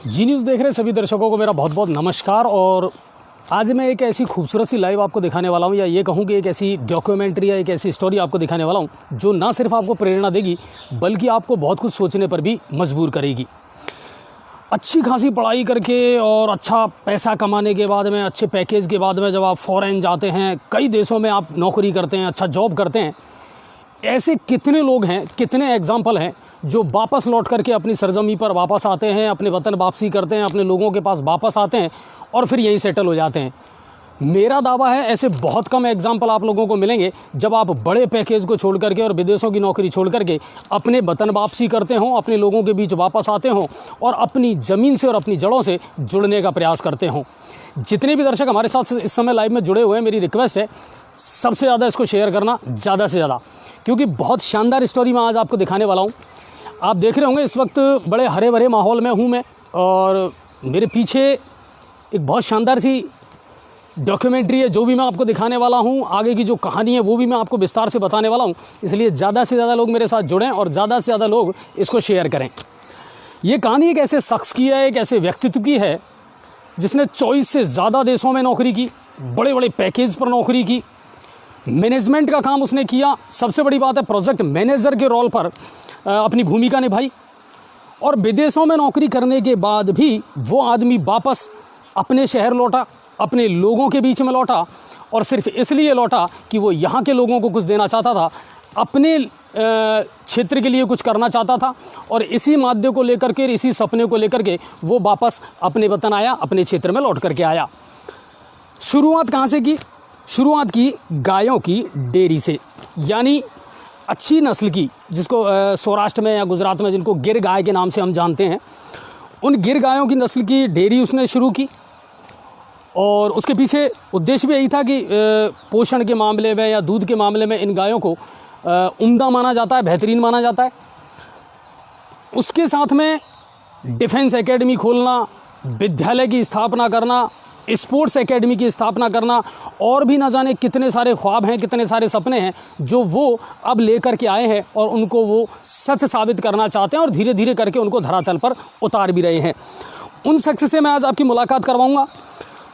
जी news देख रहे सभी दर्शकों को मेरा बहुत बहुत नमस्कार। और आज मैं एक ऐसी खूबसूरत सी लाइव आपको दिखाने वाला हूं, या ये कहूं कि एक ऐसी डॉक्यूमेंट्री या एक ऐसी स्टोरी आपको दिखाने वाला हूं जो ना सिर्फ आपको प्रेरणा देगी बल्कि आपको बहुत कुछ सोचने पर भी मजबूर करेगी। अच्छी खासी पढ़ाई करके और अच्छा पैसा कमाने के बाद में, अच्छे पैकेज के बाद में जब आप फ़ॉरेन जाते हैं, कई देशों में आप नौकरी करते हैं, अच्छा जॉब करते हैं, ऐसे कितने लोग हैं, कितने एग्जाम्पल हैं जो वापस लौट करके अपनी सरजमी पर वापस आते हैं, अपने वतन वापसी करते हैं, अपने लोगों के पास वापस आते हैं और फिर यहीं सेटल हो जाते हैं। मेरा दावा है ऐसे बहुत कम एग्जाम्पल आप लोगों को मिलेंगे जब आप बड़े पैकेज को छोड़ करके और विदेशों की नौकरी छोड़ करके अपने वतन वापसी करते हों, अपने लोगों के बीच वापस आते हों और अपनी ज़मीन से और अपनी जड़ों से जुड़ने का प्रयास करते हों। जितने भी दर्शक हमारे साथ इस समय लाइव में जुड़े हुए हैं, मेरी रिक्वेस्ट है सबसे ज़्यादा इसको शेयर करना, ज़्यादा से ज़्यादा, क्योंकि बहुत शानदार स्टोरी मैं आज आपको दिखाने वाला हूँ। आप देख रहे होंगे इस वक्त बड़े हरे भरे माहौल में हूँ मैं, और मेरे पीछे एक बहुत शानदार सी डॉक्यूमेंट्री है जो भी मैं आपको दिखाने वाला हूँ। आगे की जो कहानी है वो भी मैं आपको विस्तार से बताने वाला हूँ, इसलिए ज़्यादा से ज़्यादा लोग मेरे साथ जुड़ें और ज़्यादा से ज़्यादा लोग इसको शेयर करें। ये कहानी एक ऐसे शख्स की है, एक ऐसे व्यक्तित्व की है जिसने 24 से ज़्यादा देशों में नौकरी की, बड़े बड़े पैकेज पर नौकरी की, मैनेजमेंट का काम उसने किया। सबसे बड़ी बात है, प्रोजेक्ट मैनेजर के रोल पर अपनी भूमिका निभाई। और विदेशों में नौकरी करने के बाद भी वो आदमी वापस अपने शहर लौटा, अपने लोगों के बीच में लौटा, और सिर्फ इसलिए लौटा कि वो यहाँ के लोगों को कुछ देना चाहता था, अपने क्षेत्र के लिए कुछ करना चाहता था। और इसी माध्यम को लेकर के, इसी सपने को लेकर के वो वापस अपने वतन आया, अपने क्षेत्र में लौट करके आया। शुरुआत कहाँ से की? शुरुआत की गायों की डेयरी से, यानी अच्छी नस्ल की, जिसको सौराष्ट्र में या गुजरात में जिनको गिर गाय के नाम से हम जानते हैं, उन गिर गायों की नस्ल की डेयरी उसने शुरू की। और उसके पीछे उद्देश्य भी यही था कि पोषण के मामले में या दूध के मामले में इन गायों को उम्दा माना जाता है, बेहतरीन माना जाता है। उसके साथ में डिफेंस एकेडमी खोलना, विद्यालय की स्थापना करना, स्पोर्ट्स एकेडमी की स्थापना करना, और भी ना जाने कितने सारे ख्वाब हैं, कितने सारे सपने हैं जो वो अब लेकर के आए हैं और उनको वो सच साबित करना चाहते हैं और धीरे धीरे करके उनको धरातल पर उतार भी रहे हैं। उन शख्स से मैं आज आपकी मुलाकात करवाऊंगा।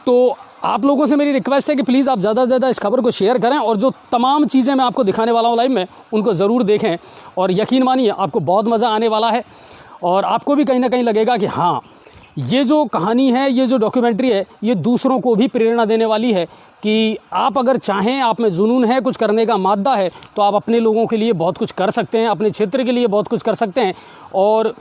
तो आप लोगों से मेरी रिक्वेस्ट है कि प्लीज़ आप ज़्यादा से ज़्यादा इस खबर को शेयर करें, और जो तमाम चीज़ें मैं आपको दिखाने वाला हूँ लाइव में, उनको ज़रूर देखें। और यकीन मानिए आपको बहुत मज़ा आने वाला है, और आपको भी कहीं ना कहीं लगेगा कि हाँ, ये जो कहानी है, ये जो डॉक्यूमेंट्री है, ये दूसरों को भी प्रेरणा देने वाली है कि आप अगर चाहें, आप में जुनून है, कुछ करने का मादा है, तो आप अपने लोगों के लिए बहुत कुछ कर सकते हैं, अपने क्षेत्र के लिए बहुत कुछ कर सकते हैं। और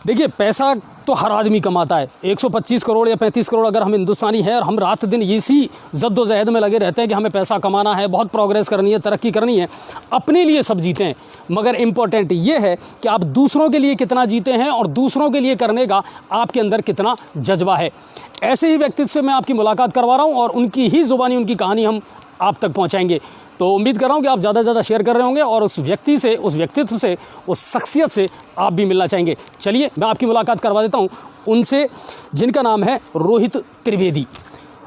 देखिए, पैसा तो हर आदमी कमाता है। 125 करोड़ या 35 करोड़ अगर हम हिंदुस्तानी हैं और हम रात दिन इसी जद्दोजहद में लगे रहते हैं कि हमें पैसा कमाना है, बहुत प्रोग्रेस करनी है, तरक्की करनी है, अपने लिए सब जीते हैं, मगर इम्पोर्टेंट ये है कि आप दूसरों के लिए कितना जीते हैं और दूसरों के लिए करने का आपके अंदर कितना जज्बा है। ऐसे ही व्यक्तित्व से मैं आपकी मुलाकात करवा रहा हूँ और उनकी ही ज़ुबानी उनकी कहानी हम आप तक पहुँचाएंगे। तो उम्मीद कर रहा हूँ कि आप ज़्यादा से ज़्यादा शेयर कर रहे होंगे और उस व्यक्ति से, उस व्यक्तित्व से, उस शख्सियत से आप भी मिलना चाहेंगे। चलिए मैं आपकी मुलाकात करवा देता हूँ उनसे, जिनका नाम है रोहित त्रिवेदी।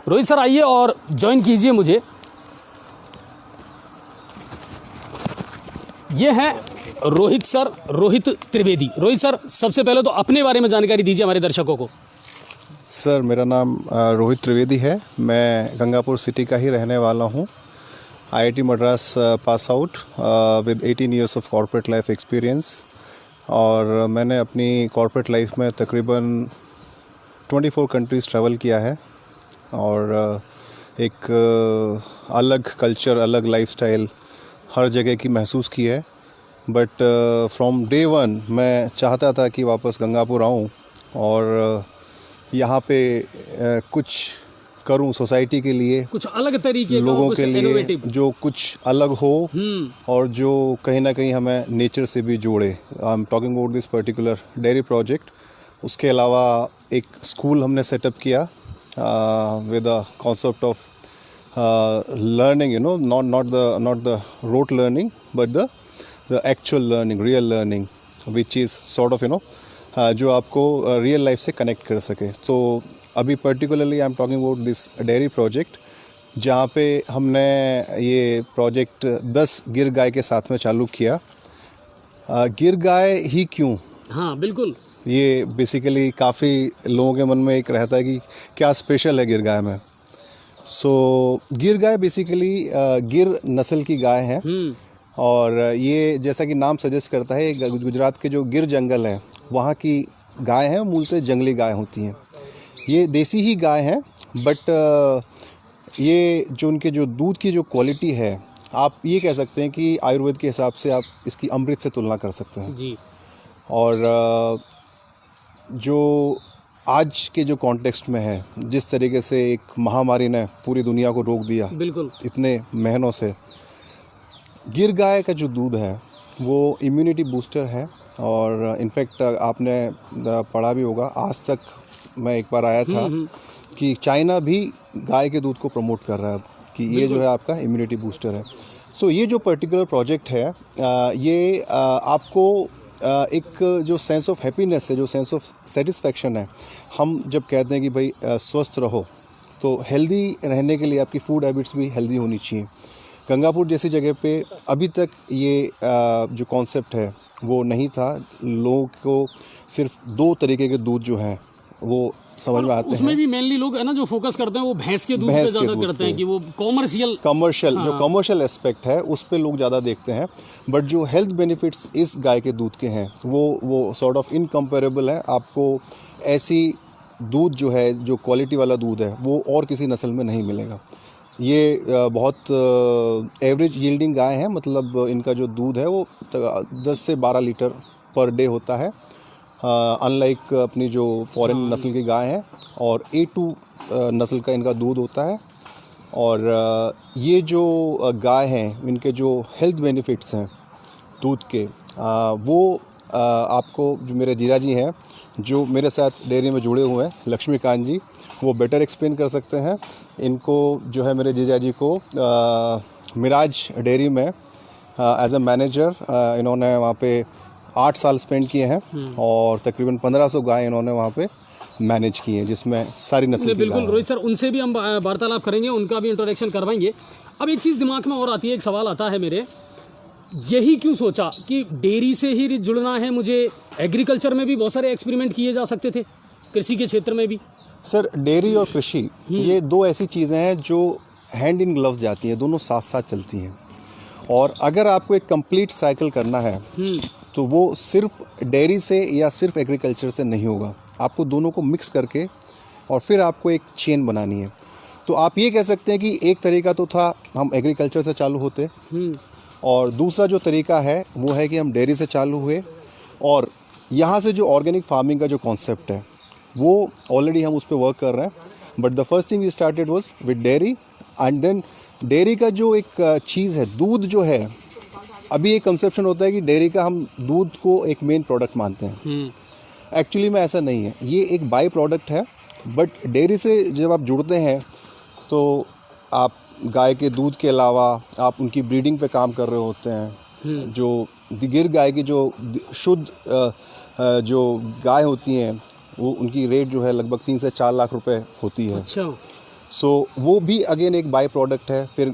रोहित सर आइए और ज्वाइन कीजिए मुझे। ये हैं रोहित सर, रोहित त्रिवेदी। रोहित सर, सबसे पहले तो अपने बारे में जानकारी दीजिए हमारे दर्शकों को। सर, मेरा नाम रोहित त्रिवेदी है। मैं गंगापुर सिटी का ही रहने वाला हूँ। IIT Madras pass out with 18 years of corporate life experience. और मैंने अपनी कॉर्पोरेट लाइफ में तकरीबन 24 कंट्रीज़ ट्रैवल किया है, और एक अलग कल्चर, अलग लाइफस्टाइल हर जगह की महसूस की है। बट फ्रॉम डे वन मैं चाहता था कि वापस गंगापुर आऊँ और यहाँ पे कुछ करूं सोसाइटी के लिए, कुछ अलग तरीके लोगों के लिए, जो कुछ अलग हो और जो कहीं ना कहीं हमें नेचर से भी जोड़े। I am talking about this particular dairy project. उसके अलावा एक स्कूल हमने सेटअप किया with the concept of learning, you know, not the rote learning but the actual learning, real learning, which is sort of, you know, जो आपको real life से connect कर सके। तो अभी particularly I am talking about this dairy project, जहाँ पे हमने ये प्रोजेक्ट 10 गिर गाय के साथ में चालू किया। गिर गाय ही क्यों? हाँ बिल्कुल, ये बेसिकली काफ़ी लोगों के मन में एक रहता है कि क्या स्पेशल है गिर गाय में। सो गिर गाय बेसिकली गिर नस्ल की गाय है और ये जैसा कि नाम सजेस्ट करता है, गुजरात के जो गिर जंगल है वहाँ की गाय है, मूलतः जंगली गाय होती हैं। ये देसी ही गाय है, बट ये जो उनके जो दूध की जो क्वालिटी है, आप ये कह सकते हैं कि आयुर्वेद के हिसाब से आप इसकी अमृत से तुलना कर सकते हैं जी। और जो आज के जो कॉन्टेक्स्ट में है, जिस तरीके से एक महामारी ने पूरी दुनिया को रोक दिया बिल्कुल। इतने महीनों से, गिर गाय का जो दूध है वो इम्यूनिटी बूस्टर है। और इनफैक्ट आपने पढ़ा भी होगा, आज तक मैं एक बार आया था कि चाइना भी गाय के दूध को प्रमोट कर रहा है कि ये जो है आपका इम्यूनिटी बूस्टर है। सो ये जो पर्टिकुलर प्रोजेक्ट है ये आपको एक जो सेंस ऑफ हैप्पीनेस है, जो सेंस ऑफ सेटिस्फैक्शन है, हम जब कहते हैं कि भाई स्वस्थ रहो, तो हेल्दी रहने के लिए आपकी फूड हैबिट्स भी हेल्दी होनी चाहिए। गंगापुर जैसी जगह पे अभी तक ये जो कॉन्सेप्ट है वो नहीं था। लोगों को सिर्फ 2 तरीके के दूध जो हैं वो समझ में आते हैं। उसमें भी मेनली लोग है ना जो फोकस करते हैं वो भैंस के दूध पे ज़्यादा करते हैं कि वो कमर्शियल जो कमर्शियल एस्पेक्ट है उस पे लोग ज़्यादा देखते हैं। बट जो हेल्थ बेनिफिट्स इस गाय के दूध के हैं वो सॉर्ट ऑफ इनकम्पेरेबल है। आपको ऐसी दूध जो है, जो क्वालिटी वाला दूध है, वो और किसी नस्ल में नहीं मिलेगा। ये बहुत एवरेज यील्डिंग गाय है, मतलब इनका जो दूध है वो 10 से 12 लीटर पर डे होता है। अनलाइक अपनी जो फॉरेन नस्ल की गाय है, और A2 नस्ल का इनका दूध होता है। और ये जो गाय हैं, इनके जो हेल्थ बेनिफिट्स हैं दूध के, वो आपको जो मेरे जीजा जी हैं जो मेरे साथ डेयरी में जुड़े हुए हैं, लक्ष्मीकांत जी, वो बेटर एक्सप्लेन कर सकते हैं। इनको जो है मेरे जीजा जी को मिराज डेयरी में एज अ मैनेजर इन्होंने वहाँ पे 8 साल स्पेंड किए हैं और तकरीबन 1500 गाय इन्होंने वहाँ पे मैनेज की हैं, जिसमें सारी नस्ल की बिल्कुल गाय रोहित सर, उनसे भी हम वार्तालाप करेंगे, उनका भी इंट्रोडक्शन करवाएंगे। अब एक चीज़ दिमाग में और आती है, एक सवाल आता है मेरे, यही क्यों सोचा कि डेयरी से ही जुड़ना है मुझे? एग्रीकल्चर में भी बहुत सारे एक्सपेरिमेंट किए जा सकते थे, कृषि के क्षेत्र में भी। सर, डेयरी और कृषि ये 2 ऐसी चीज़ें हैं जो हैंड इन ग्लव्स जाती हैं, दोनों साथ साथ चलती हैं। और अगर आपको एक कंप्लीट साइकिल करना है तो वो सिर्फ डेयरी से या सिर्फ एग्रीकल्चर से नहीं होगा। आपको दोनों को मिक्स करके और फिर आपको एक चेन बनानी है। तो आप ये कह सकते हैं कि एक तरीका तो था हम एग्रीकल्चर से चालू होते, और दूसरा जो तरीका है वो है कि हम डेयरी से चालू हुए, और यहाँ से जो ऑर्गेनिक फार्मिंग का जो कॉन्सेप्ट है वो ऑलरेडी हम उस पर वर्क कर रहे हैं। But the first thing we started was with dairy, and then dairy का जो एक चीज़ है, दूध जो है, अभी एक कंसेप्शन होता है कि डेयरी का हम दूध को एक मेन प्रोडक्ट मानते हैं। एक्चुअली में ऐसा नहीं है, ये एक बाई प्रोडक्ट है। बट डेयरी से जब आप जुड़ते हैं तो आप गाय के दूध के अलावा आप उनकी ब्रीडिंग पे काम कर रहे होते हैं। जो गिर गाय की जो शुद्ध जो गाय होती हैं वो उनकी रेट जो है लगभग 3 से 4 लाख रुपए होती है। अच्छा। सो वो भी अगेन एक बाई प्रोडक्ट है। फिर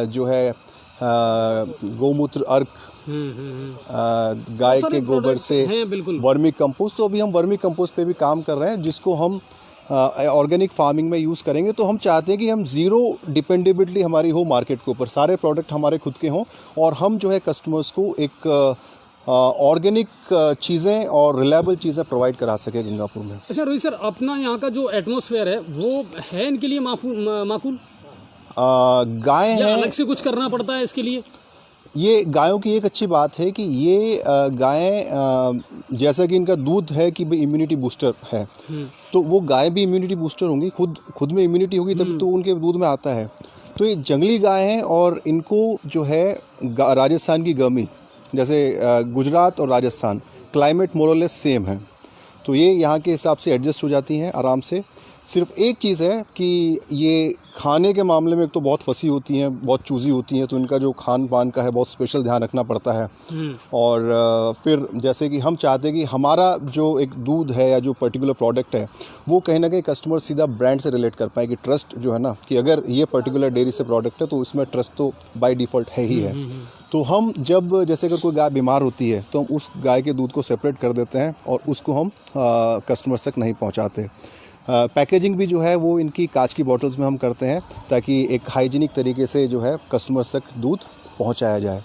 जो है गौमूत्र अर्क, गाय के गोबर से वर्मी कंपोस्ट, तो अभी हम वर्मी कंपोस्ट पे भी काम कर रहे हैं, जिसको हम ऑर्गेनिक फार्मिंग में यूज़ करेंगे। तो हम चाहते हैं कि हम ज़ीरो डिपेंडेबिलिटी हमारी हो मार्केट के ऊपर, सारे प्रोडक्ट हमारे खुद के हों, और हम जो है कस्टमर्स को एक ऑर्गेनिक चीज़ें और रिलायबल चीज़ें प्रोवाइड करा सके गंगापुर में। अच्छा रोहित सर, अपना यहाँ का जो एटमॉस्फेयर है वो है इनके लिए माकूल? गाय है, अलग से कुछ करना पड़ता है इसके लिए? ये गायों की एक अच्छी बात है कि ये गायें, जैसा कि इनका दूध है कि भाई इम्यूनिटी बूस्टर है, तो वो गाय भी इम्यूनिटी बूस्टर होंगी, खुद में इम्यूनिटी होगी तभी तो उनके दूध में आता है। तो ये जंगली गाय हैं, और इनको जो है राजस्थान की गर्मी, जैसे गुजरात और राजस्थान क्लाइमेट मोरलेस सेम है, तो ये यहाँ के हिसाब से एडजस्ट हो जाती हैं आराम से। सिर्फ एक चीज़ है कि ये खाने के मामले में एक तो बहुत फंसी होती हैं, बहुत चूज़ी होती हैं, तो इनका जो खान पान का है बहुत स्पेशल ध्यान रखना पड़ता है। और फिर जैसे कि हम चाहते हैं कि हमारा जो एक दूध है या जो पर्टिकुलर प्रोडक्ट है वो कहीं ना कहीं कस्टमर सीधा ब्रांड से रिलेट कर पाए, कि ट्रस्ट जो है ना, कि अगर ये पर्टिकुलर डेयरी से प्रोडक्ट है तो उसमें ट्रस्ट तो बाय डिफ़ॉल्ट है ही है। तो हम जब जैसे अगर कोई गाय बीमार होती है तो हम उस गाय के दूध को सेपरेट कर देते हैं और उसको हम कस्टमर्स तक नहीं पहुंचाते। पैकेजिंग भी जो है वो इनकी कांच की बॉटल्स में हम करते हैं ताकि एक हाइजीनिक तरीके से जो है कस्टमर्स तक दूध पहुंचाया जाए।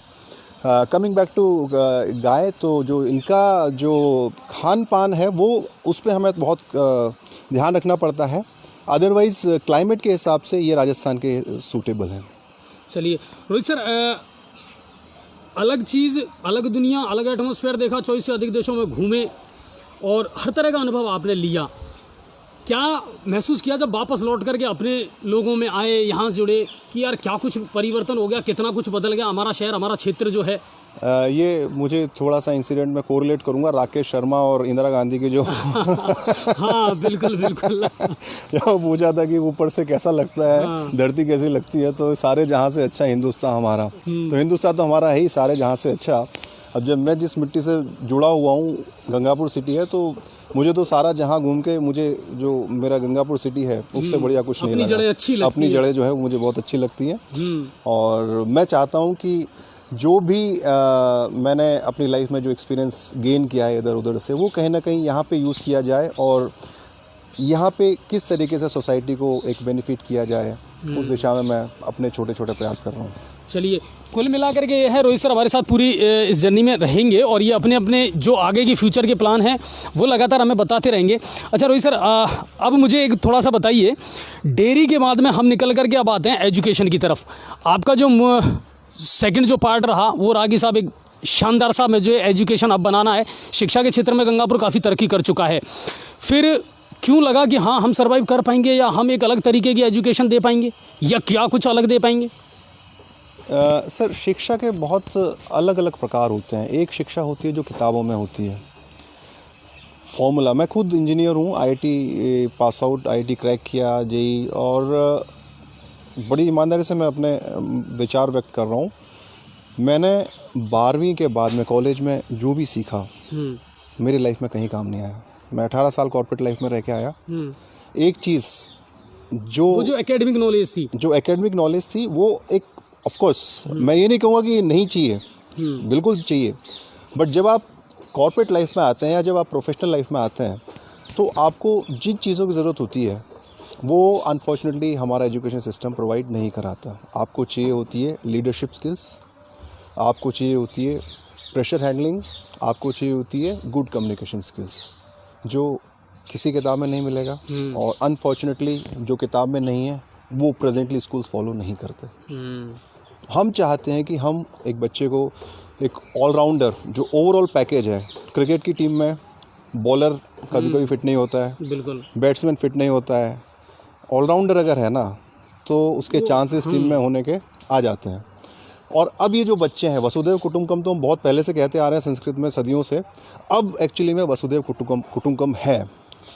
कमिंग बैक टू गाय, तो जो इनका जो खान पान है वो उस पर हमें बहुत ध्यान रखना पड़ता है। अदरवाइज़ क्लाइमेट के हिसाब से ये राजस्थान के सूटेबल हैं। चलिए रोहित सर, अलग चीज़, अलग दुनिया, अलग एटमॉस्फेयर देखा, 24 से अधिक देशों में घूमे और हर तरह का अनुभव आपने लिया। क्या महसूस किया जब वापस लौट करके अपने लोगों में आए, यहाँ से जुड़े, कि यार क्या कुछ परिवर्तन हो गया, कितना कुछ बदल गया हमारा शहर, हमारा क्षेत्र जो है? ये मुझे थोड़ा सा इंसिडेंट में कोरिलेट करूंगा राकेश शर्मा और इंदिरा गांधी के जो हाँ बिल्कुल बिल्कुल जो पूछा था कि ऊपर से कैसा लगता है, धरती कैसी लगती है, तो सारे जहां से अच्छा हिंदुस्तान हमारा। तो हिंदुस्तान तो हमारा है ही सारे जहां से अच्छा। अब जब मैं जिस मिट्टी से जुड़ा हुआ हूँ, गंगापुर सिटी है, तो मुझे तो सारा जहाँ घूम के मुझे जो मेरा गंगापुर सिटी है उससे बढ़िया कुछ नहीं लगा। अपनी जड़ें अच्छी लगती अपनी जड़ें जो है मुझे बहुत अच्छी लगती हैं। और मैं चाहता हूँ कि जो भी मैंने अपनी लाइफ में जो एक्सपीरियंस गेन किया है इधर उधर से, वो कहीं ना कहीं यहाँ पे यूज़ किया जाए और यहाँ पे किस तरीके से सोसाइटी को एक बेनिफिट किया जाए, उस दिशा में मैं अपने छोटे छोटे प्रयास कर रहा हूँ। चलिए, कुल मिलाकर के ये है, रोहित सर हमारे साथ पूरी इस जर्नी में रहेंगे और ये अपने अपने जो आगे की फ्यूचर के प्लान हैं वो लगातार हमें बताते रहेंगे। अच्छा रोहित सर, अब मुझे एक थोड़ा सा बताइए, डेयरी के बाद में हम निकल करके अब आते हैं एजुकेशन की तरफ। आपका जो सेकंड जो पार्ट रहा वो रहा कि साहब एक शानदार सा में जो एजुकेशन अब बनाना है। शिक्षा के क्षेत्र में गंगापुर काफ़ी तरक्की कर चुका है, फिर क्यों लगा कि हाँ हम सर्वाइव कर पाएंगे या हम एक अलग तरीके की एजुकेशन दे पाएंगे या क्या कुछ अलग दे पाएंगे? सर, शिक्षा के बहुत अलग अलग प्रकार होते हैं। एक शिक्षा होती है जो किताबों में होती है, फॉर्मूला। मैं खुद इंजीनियर हूँ, IIT pass out, IIT crack किया, जेई, और बड़ी ईमानदारी से मैं अपने विचार व्यक्त कर रहा हूँ। मैंने 12वीं के बाद में कॉलेज में जो भी सीखा मेरी लाइफ में कहीं काम नहीं आया। मैं 18 साल कॉर्पोरेट लाइफ में रह के आया। एक चीज़ जो एकेडमिक नॉलेज थी वो एक, ऑफ कोर्स मैं ये नहीं कहूँगा कि नहीं चाहिए, बिल्कुल चाहिए, बट जब आप कॉर्पोरेट लाइफ में आते हैं या जब आप प्रोफेशनल लाइफ में आते हैं तो आपको जिन चीज़ों की ज़रूरत होती है वो अनफॉर्चुनेटली हमारा एजुकेशन सिस्टम प्रोवाइड नहीं कराता। आपको चाहिए होती है लीडरशिप स्किल्स, आपको चाहिए होती है प्रेशर हैंडलिंग, आपको चाहिए होती है गुड कम्युनिकेशन स्किल्स, जो किसी किताब में नहीं मिलेगा। और अनफॉर्चुनेटली जो किताब में नहीं है वो प्रेजेंटली स्कूल्स फॉलो नहीं करते। हम चाहते हैं कि हम एक बच्चे को एक ऑलराउंडर, जो ओवरऑल पैकेज है, क्रिकेट की टीम में बॉलर कभी कभी फिट नहीं होता है, बिल्कुल बैट्समैन फिट नहीं होता है, ऑलराउंडर अगर है ना तो उसके चांसेस टीम में होने के आ जाते हैं। और अब ये जो बच्चे हैं, वसुधैव कुटुंबकम तो हम बहुत पहले से कहते आ रहे हैं संस्कृत में सदियों से, अब एक्चुअली में वसुधैव कुटुंबकम है।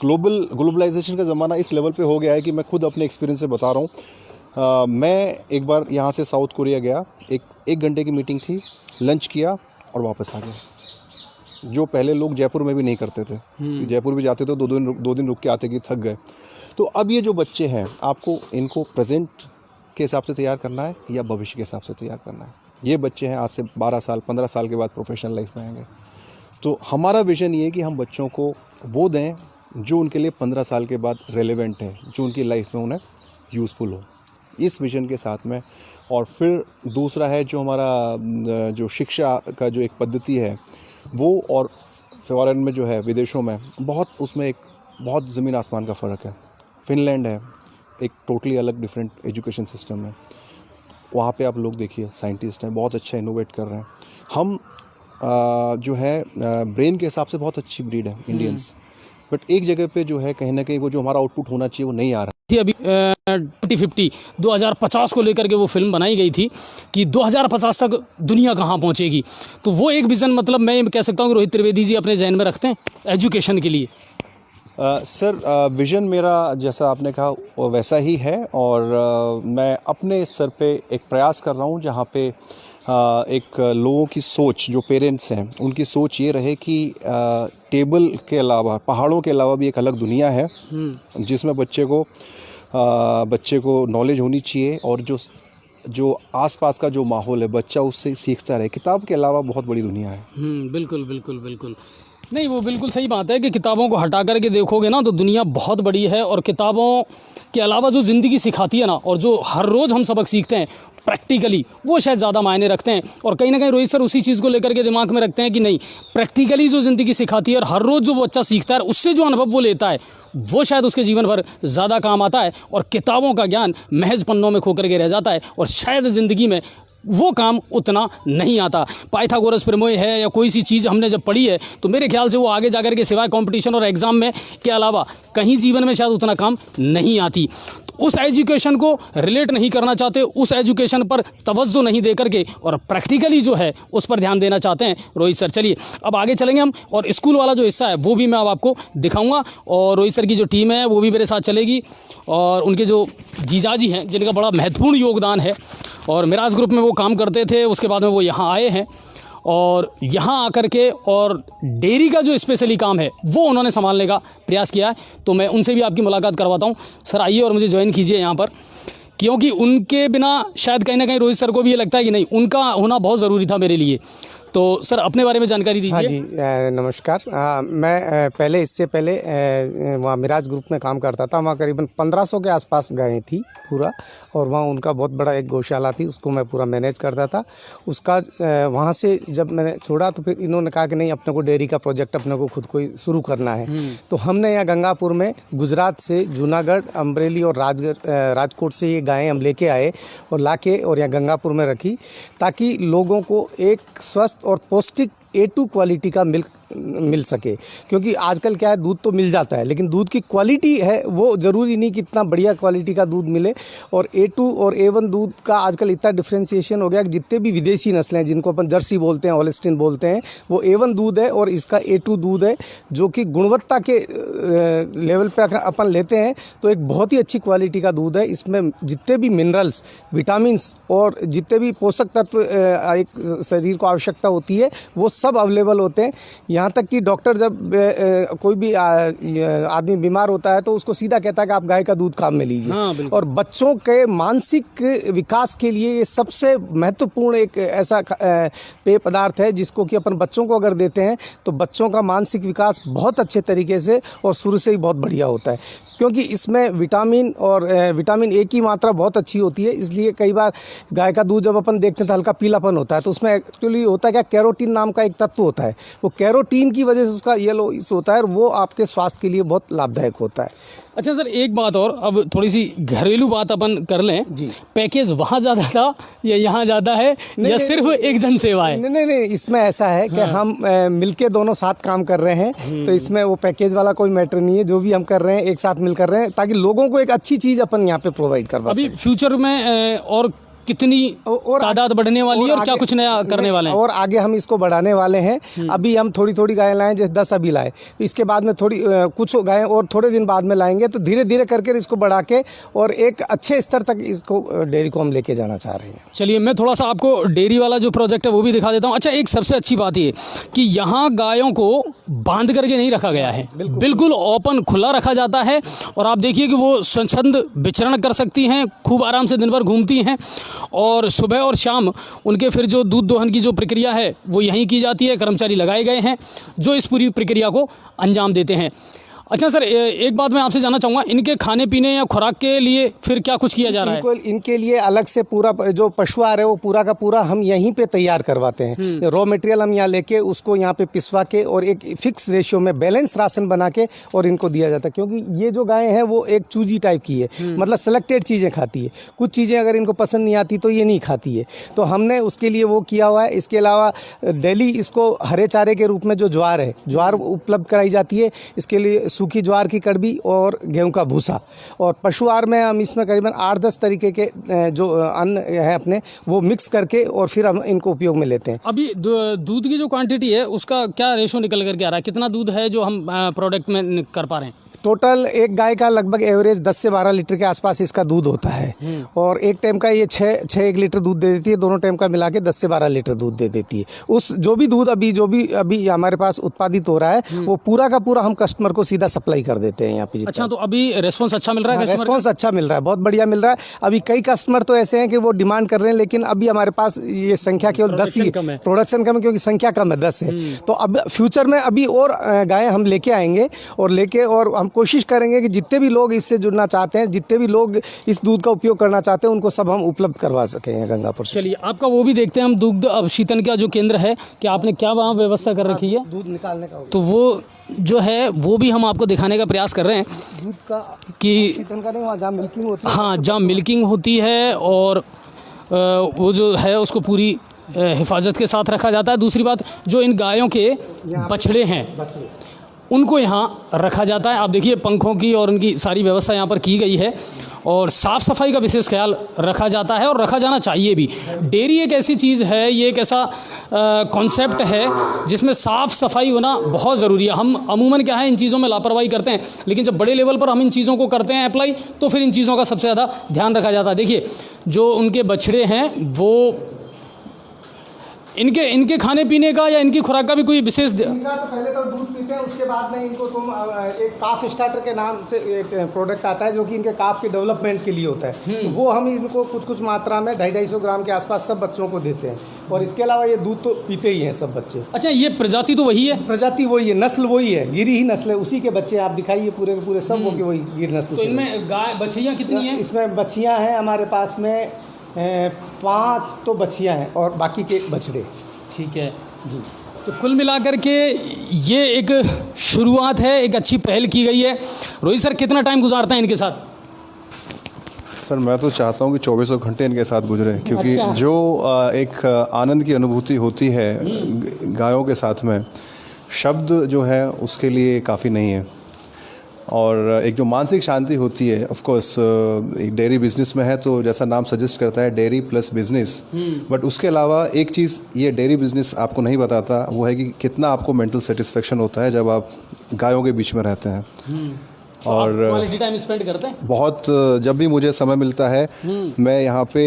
ग्लोबलाइजेशन का ज़माना इस लेवल पे हो गया है कि मैं खुद अपने एक्सपीरियंस से बता रहा हूँ। मैं एक बार यहाँ से साउथ कोरिया गया, एक घंटे की मीटिंग थी, लंच किया और वापस आ गया, जो पहले लोग जयपुर में भी नहीं करते थे। जयपुर भी जाते तो दो दिन रुक के आते कि थक गए। तो अब ये जो बच्चे हैं, आपको इनको प्रेजेंट के हिसाब से तैयार करना है या भविष्य के हिसाब से तैयार करना है। ये बच्चे हैं आज से 12 साल 15 साल के बाद प्रोफेशनल लाइफ में आएंगे। तो हमारा विज़न ये है कि हम बच्चों को वो दें जो उनके लिए 15 साल के बाद रेलेवेंट है, जो उनकी लाइफ में उन्हें यूज़फुल हो, इस विज़न के साथ में। और फिर दूसरा है जो हमारा जो शिक्षा का जो एक पद्धति है वो, और फॉरेन में जो है विदेशों में बहुत, उसमें एक बहुत ज़मीन आसमान का फ़र्क है। फिनलैंड है, एक टोटली अलग डिफरेंट एजुकेशन सिस्टम है। वहाँ पे आप लोग देखिए साइंटिस्ट हैं, बहुत अच्छा इनोवेट कर रहे हैं। हम जो है ब्रेन के हिसाब से बहुत अच्छी ब्रीड है इंडियंस, बट एक जगह पे जो है कहीं ना कहीं वो जो हमारा आउटपुट होना चाहिए वो नहीं आ रहा थी। अभी 2050 को लेकर के वो फिल्म बनाई गई थी कि 2050 तक दुनिया कहाँ पहुँचेगी। तो वो एक विज़न, मतलब मैं कह सकता हूँ कि रोहित त्रिवेदी जी अपने जहन में रखते हैं एजुकेशन के लिए। सर विज़न मेरा जैसा आपने कहा वो वैसा ही है, और मैं अपने स्तर पे एक प्रयास कर रहा हूँ जहाँ पे एक लोगों की सोच, जो पेरेंट्स हैं उनकी सोच ये रहे कि टेबल के अलावा, पहाड़ों के अलावा भी एक अलग दुनिया है जिसमें बच्चे को नॉलेज होनी चाहिए, और जो आसपास का जो माहौल है बच्चा उससे सीखता रहे। किताब के अलावा बहुत बड़ी दुनिया है। बिल्कुल बिल्कुल बिल्कुल। नहीं, वो बिल्कुल सही बात है कि किताबों को हटा कर के देखोगे ना तो दुनिया बहुत बड़ी है, और किताबों के अलावा जो ज़िंदगी सिखाती है ना, और जो हर रोज़ हम सबक सीखते हैं प्रैक्टिकली, वो शायद ज़्यादा मायने रखते हैं। और कहीं ना कहीं रोहित सर उसी चीज़ को लेकर के दिमाग में रखते हैं कि नहीं, प्रैक्टिकली जो ज़िंदगी सिखाती है और हर रोज़ जो बच्चा सीखता है उससे जो अनुभव वो लेता है वो शायद उसके जीवन भर ज़्यादा काम आता है, और किताबों का ज्ञान महज पन्नों में खो करके रह जाता है, और शायद ज़िंदगी में वो काम उतना नहीं आता। पाइथागोरस प्रमेय है या कोई सी चीज़ हमने जब पढ़ी है तो मेरे ख्याल से वो आगे जाकर के सिवाय कंपटीशन और एग्ज़ाम में के अलावा कहीं जीवन में शायद उतना काम नहीं आती। तो उस एजुकेशन को रिलेट नहीं करना चाहते, उस एजुकेशन पर तवज्जो नहीं दे करके और प्रैक्टिकली जो है उस पर ध्यान देना चाहते हैं रोहित सर। चलिए अब आगे चलेंगे हम, और स्कूल वाला जो हिस्सा है वो भी मैं अब आपको दिखाऊंगा, और रोहित सर की जो टीम है वो भी मेरे साथ चलेगी, और उनके जो जीजाजी हैं जिनका बड़ा महत्वपूर्ण योगदान है, और मिराज ग्रुप में वो काम करते थे, उसके बाद में वो यहाँ आए हैं, और यहाँ आकर के और डेयरी का जो स्पेशली काम है वो उन्होंने संभालने का प्रयास किया है। तो मैं उनसे भी आपकी मुलाकात करवाता हूँ। सर आइए और मुझे ज्वाइन कीजिए यहाँ पर, क्योंकि उनके बिना शायद कहीं ना कहीं रोहित सर को भी ये लगता है कि नहीं, उनका होना बहुत ज़रूरी था मेरे लिए। तो सर अपने बारे में जानकारी दीजिए। हाँ जी, नमस्कार। मैं पहले, इससे पहले वहाँ मिराज ग्रुप में काम करता था। वहाँ करीबन 1500 के आसपास गायें थी पूरा, और वहाँ उनका बहुत बड़ा एक गौशाला थी, उसको मैं पूरा मैनेज करता था। उसका वहाँ से जब मैंने छोड़ा तो फिर इन्होंने कहा कि नहीं, अपने को डेयरी का प्रोजेक्ट अपने को खुद को ही शुरू करना है। तो हमने यहाँ गंगापुर में गुजरात से, जूनागढ़, अमरेली और राजकोट से ये गायें हम लेके आए और लाके और यहाँ गंगापुर में रखी, ताकि लोगों को एक स्वस्थ और पौष्टिक A2 क्वालिटी का मिल्क मिल सके। क्योंकि आजकल क्या है, दूध तो मिल जाता है, लेकिन दूध की क्वालिटी है वो ज़रूरी नहीं कि इतना बढ़िया क्वालिटी का दूध मिले। और A2 और A1 दूध का आजकल इतना डिफ्रेंशिएशन हो गया कि जितने भी विदेशी नस्लें हैं, जिनको अपन जर्सी बोलते हैं, होल्स्टीन बोलते हैं, वो A1 दूध है और इसका A2 दूध है, जो कि गुणवत्ता के लेवल पे अपन लेते हैं तो एक बहुत ही अच्छी क्वालिटी का दूध है। इसमें जितने भी मिनरल्स, विटामिन्स और जितने भी पोषक तत्व एक शरीर को आवश्यकता होती है वो सब अवेलेबल होते हैं। यहाँ तक कि डॉक्टर जब कोई भी आदमी बीमार होता है तो उसको सीधा कहता है कि आप गाय का दूध काम में लीजिए। हाँ, और बच्चों के मानसिक विकास के लिए ये सबसे महत्वपूर्ण एक ऐसा पेय पदार्थ है जिसको कि अपन बच्चों को अगर देते हैं तो बच्चों का मानसिक विकास बहुत अच्छे तरीके से और शुरू से ही बहुत बढ़िया होता है, क्योंकि इसमें विटामिन और विटामिन ए की मात्रा बहुत अच्छी होती है। इसलिए कई बार गाय का दूध जब अपन देखते हैं तो हल्का पीलापन होता है, तो उसमें एक्चुअली होता है क्या, कैरोटीन नाम का एक तत्व होता है, वो कैरोटीन की वजह से उसका येलो इस होता है और वो आपके स्वास्थ्य के लिए बहुत लाभदायक होता है। अच्छा सर, एक बात और, अब थोड़ी सी घरेलू बात अपन कर लें जी। पैकेज वहाँ ज़्यादा था या यहाँ ज़्यादा है, या सिर्फ एक जन सेवा है? नहीं, इसमें ऐसा है कि हम मिलके दोनों साथ काम कर रहे हैं, तो इसमें वो पैकेज वाला कोई मैटर नहीं है। जो भी हम कर रहे हैं एक साथ मिल कर रहे हैं, ताकि लोगों को एक अच्छी चीज़ अपन यहाँ पे प्रोवाइड करवा सकें। अभी फ्यूचर में और कितनी और तादाद बढ़ने वाली है और क्या कुछ नया करने वाले हैं? और आगे हम इसको बढ़ाने वाले हैं। अभी हम थोड़ी थोड़ी गायें लाएं, जैसे 10 अभी लाए, इसके बाद में थोड़ी कुछ गायें और थोड़े दिन बाद में लाएंगे, तो धीरे धीरे करके इसको बढ़ा के और एक अच्छे स्तर तक इसको डेयरी को हम लेके जाना चाह रहे हैं। चलिए मैं थोड़ा सा आपको डेयरी वाला जो प्रोजेक्ट है वो भी दिखा देता हूँ। अच्छा, एक सबसे अच्छी बात ये कि यहाँ गायों को बांध करके नहीं रखा गया है, बिल्कुल ओपन खुला रखा जाता है, और आप देखिए कि वो स्वच्छंद विचरण कर सकती हैं, खूब आराम से दिन भर घूमती हैं, और सुबह और शाम उनके फिर जो दूध दोहन की जो प्रक्रिया है वो यहीं की जाती है। कर्मचारी लगाए गए हैं जो इस पूरी प्रक्रिया को अंजाम देते हैं। अच्छा सर, एक बात मैं आपसे जानना चाहूँगा, इनके खाने पीने या खुराक के लिए फिर क्या कुछ किया जा रहा है? इनके लिए अलग से पूरा जो पशु आहार है वो पूरा का पूरा हम यहीं पे तैयार करवाते हैं। रॉ मटेरियल हम यहाँ लेके उसको यहाँ पे पिसवा के और एक फिक्स रेशियो में बैलेंस राशन बना के और इनको दिया जाता है। क्योंकि ये जो गायें हैं वो एक चूजी टाइप की है, मतलब सेलेक्टेड चीज़ें खाती है, कुछ चीज़ें अगर इनको पसंद नहीं आती तो ये नहीं खाती है, तो हमने उसके लिए वो किया हुआ है। इसके अलावा डेली इसको हरे चारे के रूप में जो ज्वार है, ज्वार उपलब्ध कराई जाती है। इसके लिए सूखी ज्वार की कड़बी और गेहूं का भूसा, और पशु आहार में हम इसमें करीबन 8-10 तरीके के जो अन्न है अपने वो मिक्स करके और फिर हम इनको उपयोग में लेते हैं। अभी दूध की जो क्वांटिटी है उसका क्या रेशो निकल करके आ रहा है? कितना दूध है जो हम प्रोडक्ट में कर पा रहे हैं? टोटल एक गाय का लगभग एवरेज 10 से 12 लीटर के आसपास इसका दूध होता है और एक टाइम का ये 6 लीटर दूध दे देती है। दोनों टाइम का मिला के 10 से 12 लीटर दूध दे देती है। उस जो भी दूध अभी हमारे पास उत्पादित हो रहा है वो पूरा का पूरा हम कस्टमर को सीधा सप्लाई कर देते हैं यहाँ पे। अच्छा, तो अभी रेस्पॉन्स अच्छा मिल रहा है? रेस्पॉन्स अच्छा मिल रहा है, बहुत बढ़िया मिल रहा है। अभी कई कस्टमर तो ऐसे हैं कि वो डिमांड कर रहे हैं, लेकिन अभी हमारे पास ये संख्या केवल 10 ही, प्रोडक्शन कम है क्योंकि संख्या कम है, 10 है। तो अब फ्यूचर में अभी और गाय हम लेके आएंगे और हम कोशिश करेंगे कि जितने भी लोग इससे जुड़ना चाहते हैं, जितने भी लोग इस दूध का उपयोग करना चाहते हैं, उनको सब हम उपलब्ध करवा सकें गंगापुर से। चलिए, आपका वो भी देखते हैं हम, दुग्ध अवशीतन का जो केंद्र है, कि आपने क्या वहाँ व्यवस्था कर रखी है दूध निकालने का। तो वो जो है वो भी हम आपको दिखाने का प्रयास कर रहे हैं दूध का कि जहाँ मिल्किंग होती है, हाँ, जहाँ मिल्किंग होती है और वो जो है उसको पूरी हिफाजत के साथ रखा जाता है। दूसरी बात, जो इन गायों के बछड़े हैं उनको यहाँ रखा जाता है। आप देखिए, पंखों की और उनकी सारी व्यवस्था यहाँ पर की गई है और साफ़ सफाई का विशेष ख्याल रखा जाता है और रखा जाना चाहिए भी। डेयरी एक ऐसी चीज़ है, ये एक ऐसा कॉन्सेप्ट है जिसमें साफ़ सफाई होना बहुत ज़रूरी है। हम अमूमन क्या है, इन चीज़ों में लापरवाही करते हैं, लेकिन जब बड़े लेवल पर हम इन चीज़ों को करते हैं अप्लाई, तो फिर इन चीज़ों का सबसे ज़्यादा ध्यान रखा जाता है। देखिए, जो उनके बछड़े हैं वो इनके खाने पीने का या इनकी खुराक का भी कोई विशेष इनका तो पहले तो दूध पीते हैं, उसके बाद में इनको तुम एक काफ स्टार्टर के नाम से एक प्रोडक्ट आता है जो कि इनके काफ के डेवलपमेंट के लिए होता है। तो वो हम इनको कुछ मात्रा में 250-250 ग्राम के आसपास सब बच्चों को देते हैं और इसके अलावा ये दूध तो पीते ही हैं सब बच्चे। अच्छा, ये प्रजाति तो वही है? प्रजाति वही है, नस्ल वही है, गिरी ही नस्ल है, उसी के बच्चे आप दिखाइए पूरे के पूरे सब के वही गिर नस्ल। तो इनमें गाय बछियाँ कितनी हैं? इसमें बछियाँ हैं हमारे पास में 5 तो बछियाँ हैं और बाकी के बछड़े। ठीक है जी। तो कुल मिलाकर के ये एक शुरुआत है, एक अच्छी पहल की गई है। रोहित सर, कितना टाइम गुजारते हैं इनके साथ? सर, मैं तो चाहता हूँ कि 24 घंटे इनके साथ गुजरे, क्योंकि अच्छा। जो एक आनंद की अनुभूति होती है गायों के साथ में, शब्द जो है उसके लिए काफ़ी नहीं है। और एक जो मानसिक शांति होती है, ऑफ कोर्स एक डेयरी बिजनेस में है तो जैसा नाम सजेस्ट करता है डेयरी प्लस बिजनेस, बट उसके अलावा एक चीज़ ये डेयरी बिजनेस आपको नहीं बताता, वो है कि कितना आपको मेंटल सेटिस्फेक्शन होता है जब आप गायों के बीच में रहते हैं। और क्वालिटी टाइम स्पेंड करते हैं बहुत, जब भी मुझे समय मिलता है मैं यहाँ पे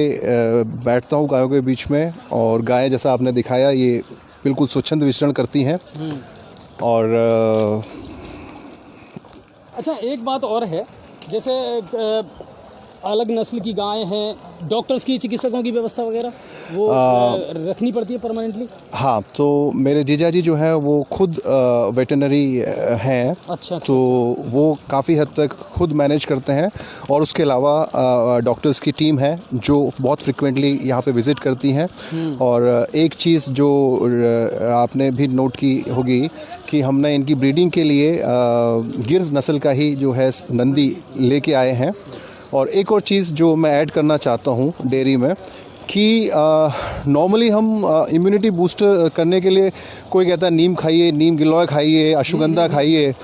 बैठता हूँ गायों के बीच में, और गायें जैसा आपने दिखाया ये बिल्कुल स्वच्छंद विचरण करती हैं। और अच्छा, एक बात और है, जैसे अलग नस्ल की गाय हैं, डॉक्टर्स की, चिकित्सकों की व्यवस्था वगैरह वो रखनी पड़ती है परमानेंटली? हाँ, तो मेरे जीजा जी जो है वो खुद वेटरनरी हैं। अच्छा। तो वो काफ़ी हद तक खुद मैनेज करते हैं, और उसके अलावा डॉक्टर्स की टीम है जो बहुत फ्रिक्वेंटली यहाँ पे विज़िट करती हैं। और एक चीज़ जो आपने भी नोट की होगी कि हमने इनकी ब्रीडिंग के लिए गिर नस्ल का ही जो है नंदी लेके आए हैं। और एक और चीज़ जो मैं ऐड करना चाहता हूँ डेयरी में, कि नॉर्मली हम इम्यूनिटी बूस्टर करने के लिए कोई कहता है नीम खाइए, नीम गिलोय खाइए, अश्वगंधा खाइए,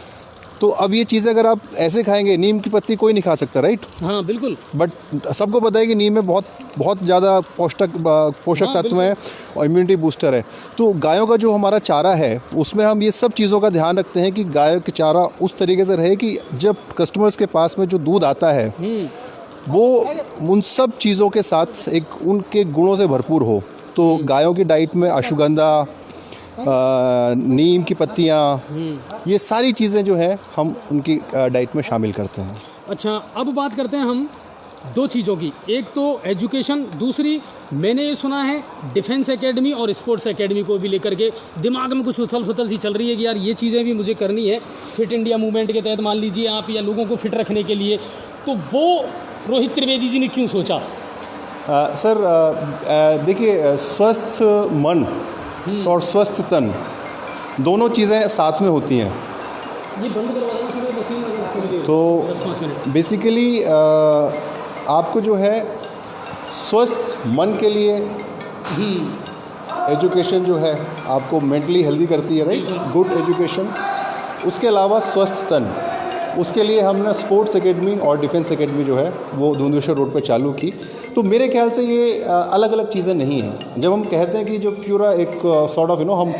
तो अब ये चीज़ अगर आप ऐसे खाएंगे, नीम की पत्ती कोई नहीं खा सकता, राइट? हाँ, बिल्कुल। बट सबको पता है कि नीम में बहुत ज़्यादा पोषक तत्व हैं और इम्यूनिटी बूस्टर है। तो गायों का जो हमारा चारा है उसमें हम ये सब चीज़ों का ध्यान रखते हैं कि गायों के चारा उस तरीके से रहे कि जब कस्टमर्स के पास में जो दूध आता है वो उन सब चीज़ों के साथ एक उनके गुणों से भरपूर हो। तो गायों की डाइट में अश्वगंधा, नीम की पत्तियाँ, ये सारी चीज़ें जो है हम उनकी डाइट में शामिल करते हैं। अच्छा, अब बात करते हैं हम 2 चीज़ों की। एक तो एजुकेशन, दूसरी मैंने ये सुना है डिफेंस एकेडमी और स्पोर्ट्स एकेडमी को भी लेकर के दिमाग में कुछ उथल पुथल सी चल रही है कि यार ये चीज़ें भी मुझे करनी है फिट इंडिया मूवमेंट के तहत, मान लीजिए आप, या लोगों को फिट रखने के लिए। तो वो रोहित त्रिवेदी जी ने क्यों सोचा? सर देखिए, स्वस्थ मन और स्वस्थ तन दोनों चीज़ें साथ में होती हैं। ये बंद करवा देना मशीन। तो बेसिकली आपको जो है स्वस्थ मन के लिए एजुकेशन जो है आपको मेंटली हेल्दी करती है, राइट? Good education. उसके अलावा स्वस्थ तन, उसके लिए हमने स्पोर्ट्स एकेडमी और डिफेंस एकेडमी जो है वो धुंधुश्वर रोड पे चालू की। तो मेरे ख्याल से ये अलग अलग चीज़ें नहीं हैं। जब हम कहते हैं कि जो पूरा एक सॉर्ट ऑफ हम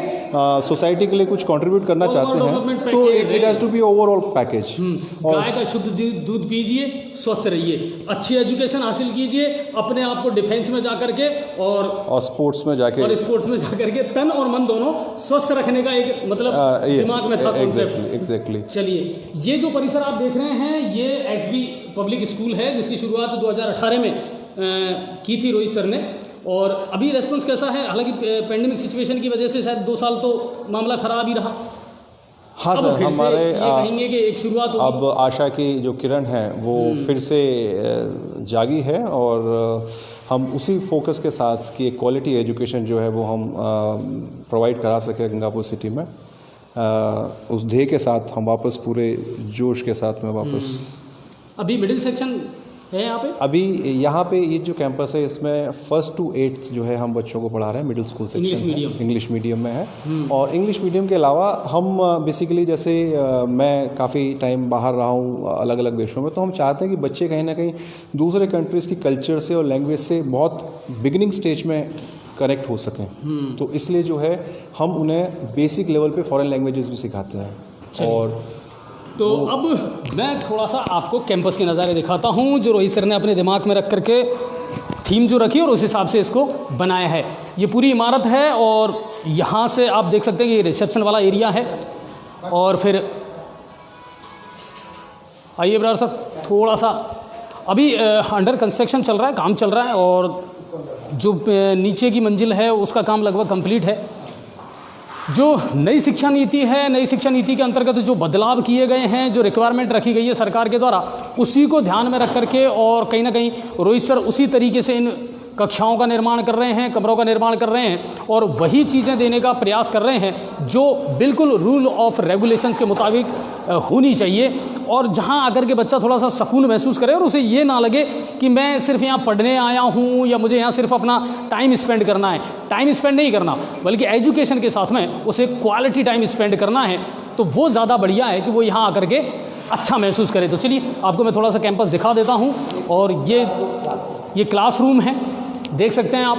सोसाइटी के लिए कुछ कंट्रीब्यूट करना चाहते हैं तो it has to be overall package. गाय का शुद्ध दूध पीजिए, स्वस्थ रहिए, अच्छी एजुकेशन हासिल कीजिए, अपने आप को डिफेंस में जा करके और स्पोर्ट्स में जाके तन और मन दोनों स्वस्थ रखने का एक मतलब दिमाग में था कॉन्सेप्ट। एग्जैक्टली। चलिए, ये जो परिसर आप देख रहे हैं ये एसबी पब्लिक स्कूल है जिसकी शुरुआत 2018 में की थी रोहित सर ने। और अभी रेस्पॉन्स कैसा है? हालांकि पेंडेमिक सिचुएशन की वजह से शायद 2 साल तो मामला खराब ही रहा। हाँ सर, हमारे ये कहेंगे कि एक शुरुआत होगी। अब आशा की जो किरण है वो फिर से जागी है और हम उसी फोकस के साथ कि क्वालिटी एजुकेशन जो है वो हम प्रोवाइड करा सके गंगापुर सिटी में, उस ध्येय के साथ हम वापस पूरे जोश के साथ में वापस। अभी मिडिल सेक्शन है यहाँ पे? अभी यहाँ पे ये जो कैंपस है इसमें 1st to 8th जो है हम बच्चों को पढ़ा रहे हैं। Middle school section English medium में है। और इंग्लिश मीडियम के अलावा हम बेसिकली जैसे मैं काफ़ी टाइम बाहर रहा हूँ अलग अलग देशों में, तो हम चाहते हैं कि बच्चे कहीं ना कहीं दूसरे कंट्रीज़ की कल्चर से और लैंग्वेज से बहुत बिगिनिंग स्टेज में कनेक्ट हो सकें। तो इसलिए जो है हम उन्हें बेसिक लेवल पे फॉरेन लैंग्वेजेस भी सिखाते हैं। और तो अब मैं थोड़ा सा आपको कैंपस के नज़ारे दिखाता हूँ जो रोहित सर ने अपने दिमाग में रख करके थीम जो रखी और उस हिसाब से इसको बनाया है। ये पूरी इमारत है और यहाँ से आप देख सकते हैं कि ये रिसेप्शन वाला एरिया है। और फिर आइए ब्रदर सर, थोड़ा सा अभी अंडर कंस्ट्रक्शन चल रहा है, काम चल रहा है और जो नीचे की मंजिल है उसका काम लगभग कंप्लीट है। जो नई शिक्षा नीति है, नई शिक्षा नीति के अंतर्गत जो बदलाव किए गए हैं, जो रिक्वायरमेंट रखी गई है सरकार के द्वारा, उसी को ध्यान में रख करके और कहीं ना कहीं रोहित सर उसी तरीके से इन कक्षाओं का निर्माण कर रहे हैं, कमरों का निर्माण कर रहे हैं और वही चीज़ें देने का प्रयास कर रहे हैं जो बिल्कुल रूल ऑफ रेगुलेशंस के मुताबिक होनी चाहिए। और जहां आकर के बच्चा थोड़ा सा सुकून महसूस करे और उसे ये ना लगे कि मैं सिर्फ यहाँ पढ़ने आया हूँ या मुझे यहाँ सिर्फ अपना टाइम स्पेंड करना है। टाइम स्पेंड नहीं करना, बल्कि एजुकेशन के साथ में उसे क्वालिटी टाइम स्पेंड करना है। तो वो ज़्यादा बढ़िया है कि वो यहाँ आकर के अच्छा महसूस करे। तो चलिए आपको मैं थोड़ा सा कैंपस दिखा देता हूँ। और ये क्लासरूम है, देख सकते हैं आप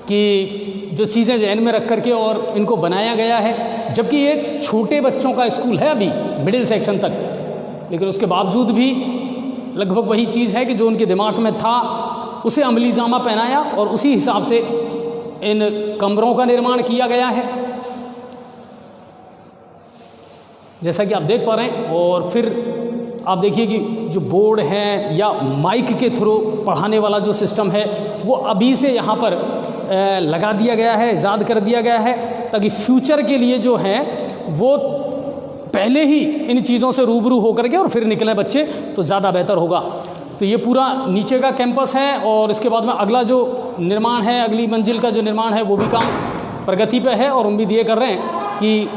कि जो चीज़ें जहन में रख करके और इनको बनाया गया है। जबकि ये छोटे बच्चों का स्कूल है अभी मिडिल सेक्शन तक, लेकिन उसके बावजूद भी लगभग वही चीज़ है कि जो उनके दिमाग में था उसे अमली जामा पहनाया और उसी हिसाब से इन कमरों का निर्माण किया गया है जैसा कि आप देख पा रहे हैं। और फिर आप देखिए कि जो बोर्ड है या माइक के थ्रू पढ़ाने वाला जो सिस्टम है वो अभी से यहाँ पर लगा दिया गया है, ईजाद कर दिया गया है, ताकि फ्यूचर के लिए जो है वो पहले ही इन चीज़ों से रूबरू होकर के और फिर निकले बच्चे तो ज़्यादा बेहतर होगा। तो ये पूरा नीचे का कैंपस है और इसके बाद में अगला जो निर्माण है, अगली मंजिल का जो निर्माण है वो भी काम प्रगति पे है और उम्मीद ये कर रहे हैं कि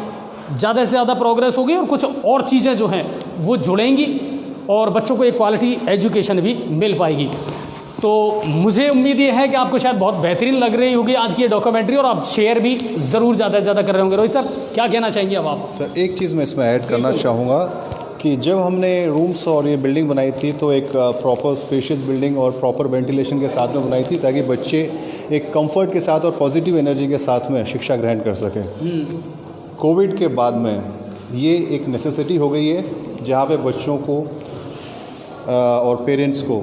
ज़्यादा से ज़्यादा प्रोग्रेस होगी और कुछ और चीज़ें जो हैं वो जुड़ेंगी और बच्चों को एक क्वालिटी एजुकेशन भी मिल पाएगी। तो मुझे उम्मीद ये है कि आपको शायद बहुत बेहतरीन लग रही होगी आज की ये डॉक्यूमेंट्री और आप शेयर भी ज़रूर ज़्यादा से ज़्यादा कर रहे होंगे। रोहित सर, क्या कहना चाहेंगे अब आप? सर, एक चीज़ मैं इसमें ऐड करना चाहूँगा कि जब हमने रूम्स और ये बिल्डिंग बनाई थी तो एक प्रॉपर स्पेशियस बिल्डिंग और प्रॉपर वेंटिलेशन के साथ में बनाई थी ताकि बच्चे एक कंफर्ट के साथ और पॉजिटिव एनर्जी के साथ में शिक्षा ग्रहण कर सकें। कोविड के बाद में ये एक नेसेसिटी हो गई है जहाँ पे बच्चों को और पेरेंट्स को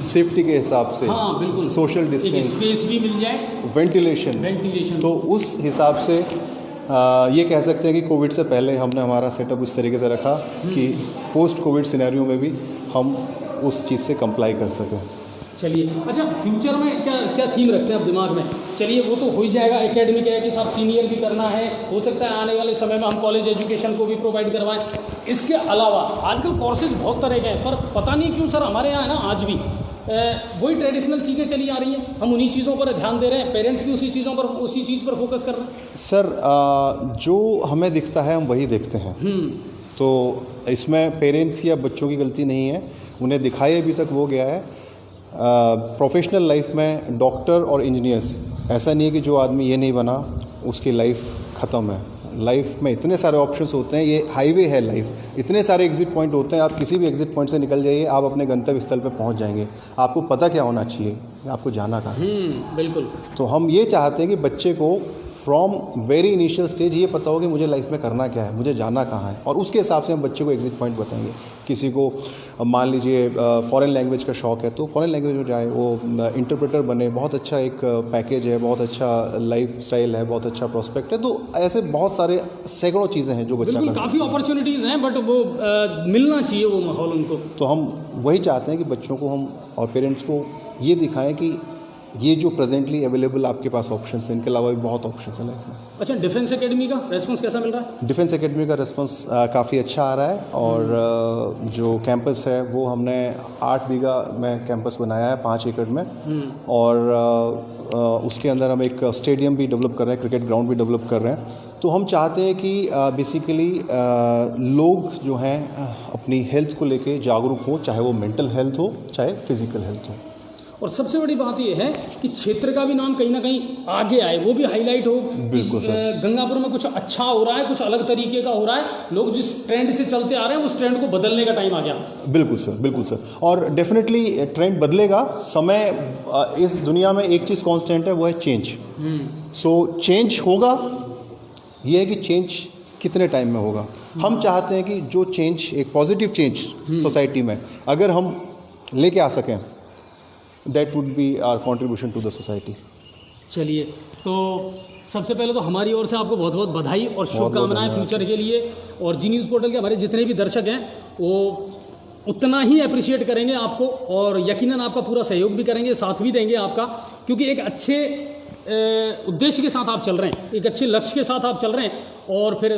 सेफ्टी के हिसाब से, हाँ, बिल्कुल, सोशल डिस्टेंस, स्पेस भी मिल जाए, वेंटिलेशन। तो उस हिसाब से ये कह सकते हैं कि कोविड से पहले हमने हमारा सेटअप उस तरीके से रखा कि पोस्ट कोविड सिनेरियो में भी हम उस चीज़ से कंप्लाई कर सकें। चलिए, अच्छा, फ्यूचर में क्या थीम रखते हैं आप दिमाग में? चलिए, वो तो हो ही जाएगा, एकेडमिक है कि साथ सीनियर भी करना है, हो सकता है आने वाले समय में हम कॉलेज एजुकेशन को भी प्रोवाइड करवाएं। इसके अलावा आजकल कोर्सेज बहुत तरह के हैं, पर पता नहीं क्यों सर हमारे यहाँ है ना आज भी वही ट्रेडिशनल चीज़ें चली आ रही हैं। हम उन्हीं चीज़ों पर ध्यान दे रहे हैं, पेरेंट्स भी उसी चीज़ पर फोकस कर रहे हैं। सर, जो हमें दिखता है हम वही देखते हैं। तो इसमें पेरेंट्स की या बच्चों की गलती नहीं है, उन्हें दिखाई अभी तक वो गया है। प्रोफेशनल लाइफ में डॉक्टर और इंजीनियर्स, ऐसा नहीं है कि जो आदमी ये नहीं बना उसकी लाइफ ख़त्म है। लाइफ में इतने सारे ऑप्शंस होते हैं, ये हाईवे है लाइफ, इतने सारे एग्जिट पॉइंट होते हैं, आप किसी भी एग्जिट पॉइंट से निकल जाइए, आप अपने गंतव्य स्थल पे पहुंच जाएंगे। आपको पता क्या होना चाहिए, आपको जाना कहाँ है। बिल्कुल। तो हम ये चाहते हैं कि बच्चे को फ्रॉम वेरी इनिशियल स्टेज ये पता हो कि मुझे लाइफ में करना क्या है, मुझे जाना कहाँ है, और उसके हिसाब से हम बच्चे को एग्जिट पॉइंट बताएंगे। किसी को मान लीजिए फॉरेन लैंग्वेज का शौक़ है तो फॉरेन लैंग्वेज में जाए, वो इंटरप्रेटर बने, बहुत अच्छा एक पैकेज है, बहुत अच्छा लाइफ स्टाइल है, बहुत अच्छा प्रोस्पेक्ट है। तो ऐसे बहुत सारे सैकड़ों चीज़ें हैं जो बच्चा बिल्कुल, कर काफ़ी अपॉर्चुनिटीज़ हैं, बट वो मिलना चाहिए वो माहौल उनको। तो हम वही चाहते हैं कि बच्चों को हम और पेरेंट्स को ये दिखाएं कि ये जो प्रेजेंटली अवेलेबल आपके पास ऑप्शंस हैं, इनके अलावा भी बहुत ऑप्शंस हैं लाइफ में। अच्छा, डिफेंस एकेडमी का रेस्पॉन्स कैसा मिल रहा है? डिफेंस एकेडमी का रिस्पांस काफ़ी अच्छा आ रहा है, और जो कैंपस है वो हमने 8 बीघा में कैंपस बनाया है 5 एकड़ में, और उसके अंदर हम एक स्टेडियम भी डेवलप कर रहे हैं, क्रिकेट ग्राउंड भी डेवलप कर रहे हैं। तो हम चाहते हैं कि बेसिकली लोग जो हैं अपनी हेल्थ को लेके जागरूक हो, चाहे वो मेंटल हेल्थ हो चाहे फिजिकल हेल्थ हो। और सबसे बड़ी बात यह है कि क्षेत्र का भी नाम कहीं ना कहीं आगे आए, वो भी हाईलाइट हो। बिल्कुल सर। गंगापुर में कुछ अच्छा हो रहा है, कुछ अलग तरीके का हो रहा है, लोग जिस ट्रेंड से चलते आ रहे हैं उस ट्रेंड को बदलने का टाइम आ गया। बिल्कुल सर, बिल्कुल सर। और डेफिनेटली ट्रेंड बदलेगा। समय, इस दुनिया में एक चीज़ कांस्टेंट है, वो है चेंज। सो चेंज होगा, ये है कि चेंज कितने टाइम में होगा। हम चाहते हैं कि जो चेंज, एक पॉजिटिव चेंज सोसाइटी में अगर हम लेके आ सकें, that would be our contribution to the society. चलिए, तो सबसे पहले तो हमारी ओर से आपको बहुत बहुत बधाई और शुभकामनाएं फ्यूचर के लिए। और जी न्यूज़ पोर्टल के हमारे जितने भी दर्शक हैं वो उतना ही अप्रिशिएट करेंगे आपको, और यकीनन आपका पूरा सहयोग भी करेंगे, साथ भी देंगे आपका, क्योंकि एक अच्छे उद्देश्य के साथ आप चल रहे हैं, एक अच्छे लक्ष्य के साथ आप चल रहे हैं। और फिर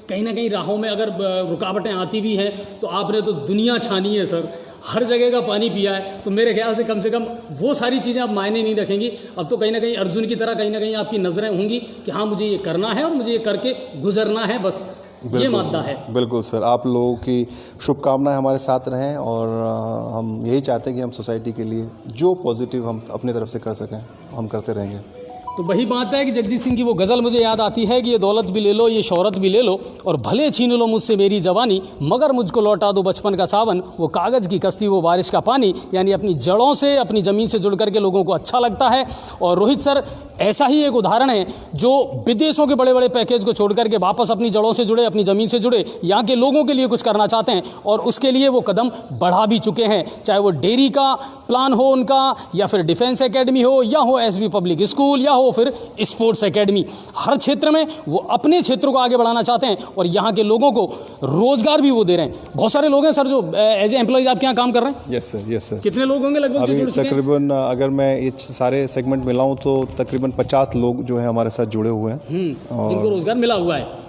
कहीं ना कहीं राहों में अगर रुकावटें आती भी हैं तो आपने तो दुनिया छानी है सर, हर जगह का पानी पिया है, तो मेरे ख्याल से कम वो सारी चीज़ें आप मायने नहीं रखेंगी। अब तो कहीं ना कहीं अर्जुन की तरह कहीं ना कहीं आपकी नज़रें होंगी कि हाँ मुझे ये करना है और मुझे ये करके गुजरना है, बस ये मादा है। बिल्कुल सर, आप लोगों की शुभकामनाएं हमारे साथ रहें, और हम यही चाहते हैं कि हम सोसाइटी के लिए जो पॉजिटिव हम अपनी तरफ से कर सकें हम करते रहेंगे। तो वही बात है कि जगजीत सिंह की वो गज़ल मुझे याद आती है कि ये दौलत भी ले लो, ये शोहरत भी ले लो, और भले छीन लो मुझसे मेरी जवानी, मगर मुझको लौटा दो बचपन का सावन, वो कागज़ की कश्ती वो बारिश का पानी। यानी अपनी जड़ों से, अपनी ज़मीन से जुड़ करके लोगों को अच्छा लगता है। और रोहित सर ऐसा ही एक उदाहरण है जो विदेशों के बड़े बड़े पैकेज को छोड़ करके वापस अपनी जड़ों से जुड़े, अपनी ज़मीन से जुड़े, यहाँ के लोगों के लिए कुछ करना चाहते हैं, और उसके लिए वो कदम बढ़ा भी चुके हैं। चाहे वो डेयरी का प्लान हो उनका, या फिर डिफेंस एकेडमी हो, या हो एसबी पब्लिक स्कूल, या हो फिर स्पोर्ट्स एकेडमी, हर क्षेत्र में वो अपने क्षेत्र को आगे बढ़ाना चाहते हैं, और यहाँ के लोगों को रोजगार भी वो दे रहे हैं। बहुत सारे लोग हैं सर जो एज ए एम्प्लॉय आपके यहाँ काम कर रहे हैं। Yes sir, yes sir. कितने लोग होंगे लगभग? अभी तकरीबन, अगर मैं ये सारे सेगमेंट मिलाऊं तो तकरीबन 50 लोग जो है हमारे साथ जुड़े हुए हैं, जिनको रोजगार मिला हुआ है।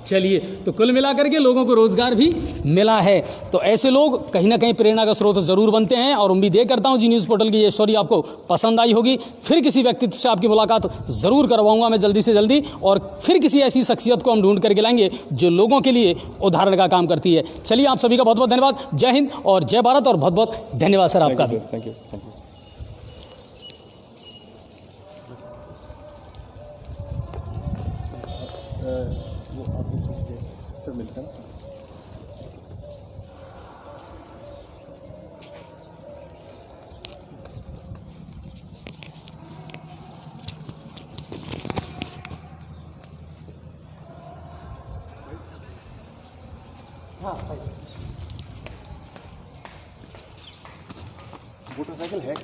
चलिए, तो कुल मिलाकर के लोगों को रोजगार भी मिला है। तो ऐसे लोग कहीं ना कहीं प्रेरणा का स्रोत जरूर बनते हैं, और उम्मीद ये करता हूँ जी न्यूज़ पोर्टल की ये स्टोरी आपको पसंद आई होगी। फिर किसी व्यक्तित्व से आपकी मुलाकात जरूर करवाऊंगा मैं जल्दी से जल्दी, और फिर किसी ऐसी शख्सियत को हम ढूंढ करके लाएंगे जो लोगों के लिए उदाहरण का काम करती है। चलिए, आप सभी का बहुत बहुत धन्यवाद। जय हिंद और जय भारत, और बहुत बहुत धन्यवाद सर आपका भी। Thank you. सर मिलते हैं। मोटरसाइकिल है।